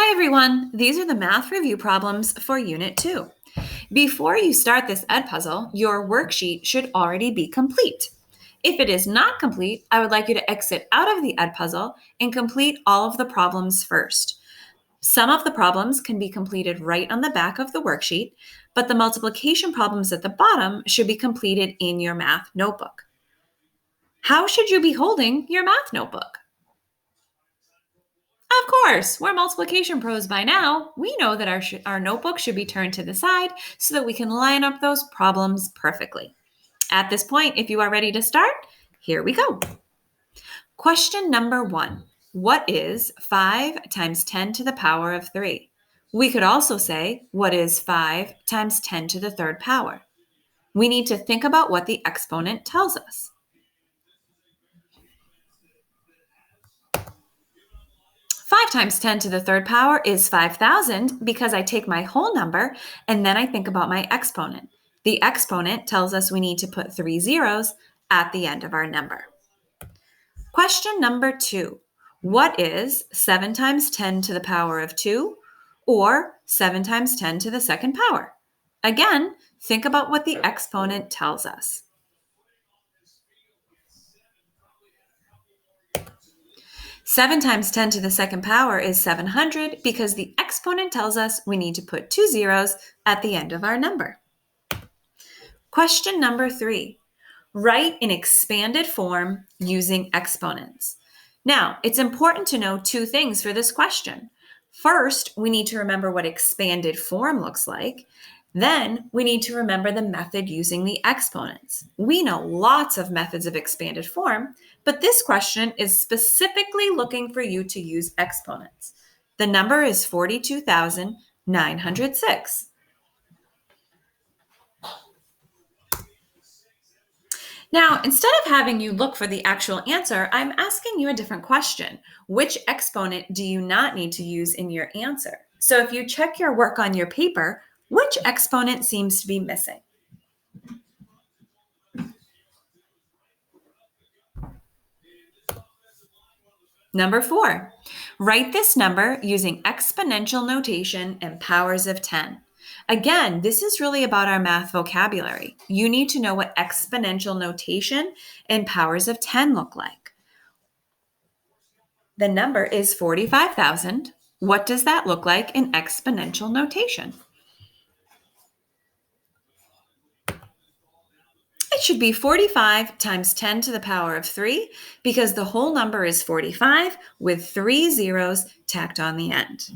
Hi everyone, these are the math review problems for Unit 2. Before you start this Edpuzzle, your worksheet should already be complete. If it is not complete, I would like you to exit out of the Edpuzzle and complete all of the problems first. Some of the problems can be completed right on the back of the worksheet, but the multiplication problems at the bottom should be completed in your math notebook. How should you be holding your math notebook? Of course, we're multiplication pros by now. We know that our notebook should be turned to the side so that we can line up those problems perfectly. At this point, if you are ready to start, here we go. Question number 1. What is 5 times 10 to the power of 3? We could also say, what is 5 times 10 to the third power? We need to think about what the exponent tells us. 5 times 10 to the third power is 5,000 because I take my whole number and then I think about my exponent. The exponent tells us we need to put 3 zeros at the end of our number. Question number 2. What is 7 times 10 to the power of 2 or 7 times 10 to the second power? Again, think about what the exponent tells us. 7 times 10 to the second power is 700 because the exponent tells us we need to put 2 zeros at the end of our number. Question number 3. Write in expanded form using exponents. Now, it's important to know two things for this question. First, we need to remember what expanded form looks like. Then we need to remember the method using the exponents. We know lots of methods of expanded form, but this question is specifically looking for you to use exponents. The number is 42,906. Now, instead of having you look for the actual answer, I'm asking you a different question. Which exponent do you not need to use in your answer? So if you check your work on your paper, which exponent seems to be missing? Number 4, write this number using exponential notation and powers of 10. Again, this is really about our math vocabulary. You need to know what exponential notation and powers of 10 look like. The number is 45,000. What does that look like in exponential notation? It should be 45 times 10 to the power of 3 because the whole number is 45 with 3 zeros tacked on the end.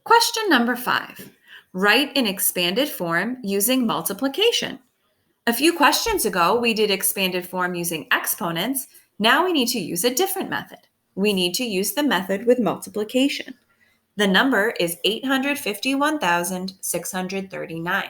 Question number 5. Write in expanded form using multiplication. A few questions ago, we did expanded form using exponents. Now we need to use a different method. We need to use the method with multiplication. The number is 851,639.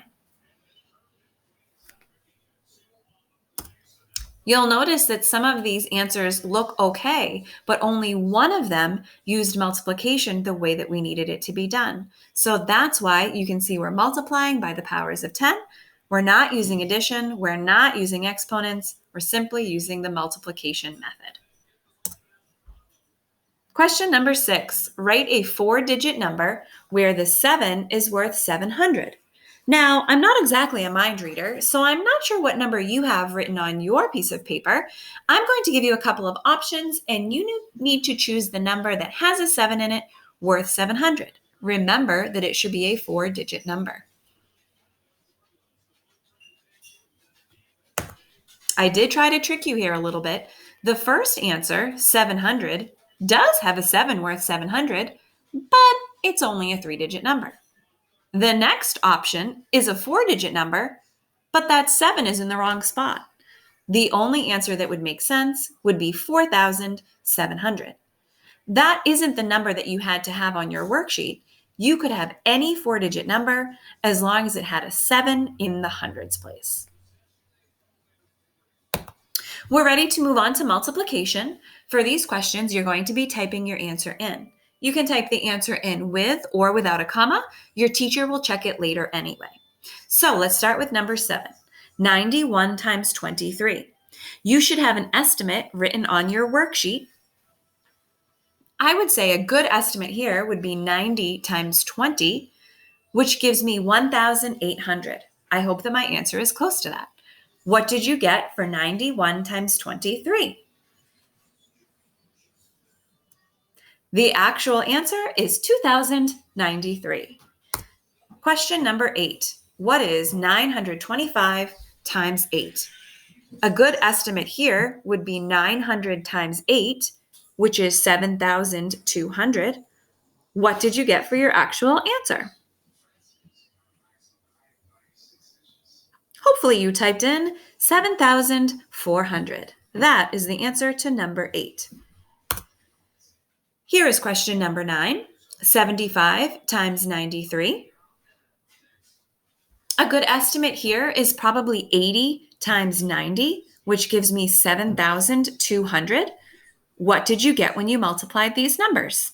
You'll notice that some of these answers look okay, but only one of them used multiplication the way that we needed it to be done. So that's why you can see we're multiplying by the powers of 10. We're not using addition. We're not using exponents. We're simply using the multiplication method. Question number 6, write a 4-digit number where the 7 is worth 700. Now, I'm not exactly a mind reader, so I'm not sure what number you have written on your piece of paper. I'm going to give you a couple of options, and you need to choose the number that has a 7 in it worth 700. Remember that it should be a 4-digit number. I did try to trick you here a little bit. The first answer, 700, does have a 7 worth 700, but it's only a 3-digit number. The next option is a 4-digit number, but that 7 is in the wrong spot. The only answer that would make sense would be 4,700. That isn't the number that you had to have on your worksheet. You could have any 4-digit number as long as it had a 7 in the hundreds place. We're ready to move on to multiplication. For these questions, you're going to be typing your answer in. You can type the answer in with or without a comma. Your teacher will check it later anyway. So let's start with number 7, 91 times 23. You should have an estimate written on your worksheet. I would say a good estimate here would be 90 times 20, which gives me 1,800. I hope that my answer is close to that. What did you get for 91 times 23? The actual answer is 2,093. Question number 8. What is 925 times 8? A good estimate here would be 900 times 8, which is 7,200. What did you get for your actual answer? Hopefully you typed in 7,400. That is the answer to number 8. Here is question number 9. 75 times 93. A good estimate here is probably 80 times 90, which gives me 7,200. What did you get when you multiplied these numbers?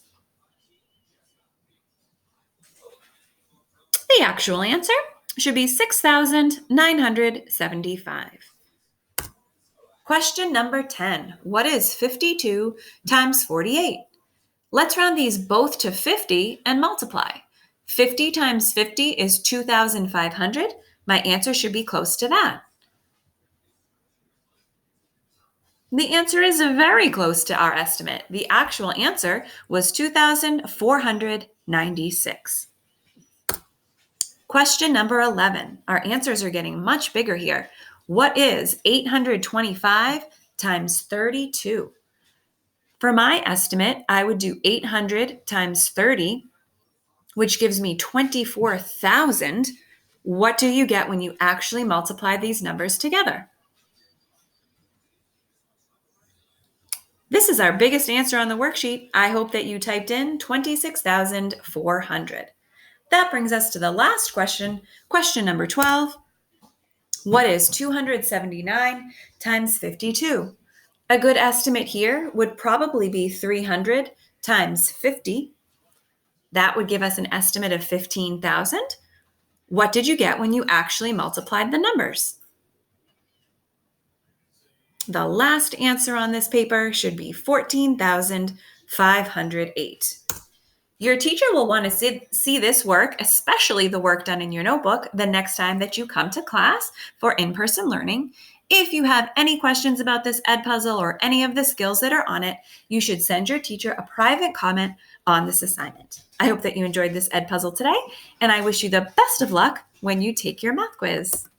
The actual answer should be 6,975. Question number 10. What is 52 times 48? Let's round these both to 50 and multiply. 50 times 50 is 2,500. My answer should be close to that. The answer is very close to our estimate. The actual answer was 2,496. Question number 11. Our answers are getting much bigger here. What is 825 times 32? For my estimate, I would do 800 times 30, which gives me 24,000. What do you get when you actually multiply these numbers together? This is our biggest answer on the worksheet. I hope that you typed in 26,400. That brings us to the last question, question number 12. What is 279 times 52? A good estimate here would probably be 300 times 50. That would give us an estimate of 15,000. What did you get when you actually multiplied the numbers? The last answer on this paper should be 14,508. Your teacher will want to see this work, especially the work done in your notebook, the next time that you come to class for in-person learning. If you have any questions about this Edpuzzle or any of the skills that are on it, you should send your teacher a private comment on this assignment. I hope that you enjoyed this Edpuzzle today, and I wish you the best of luck when you take your math quiz.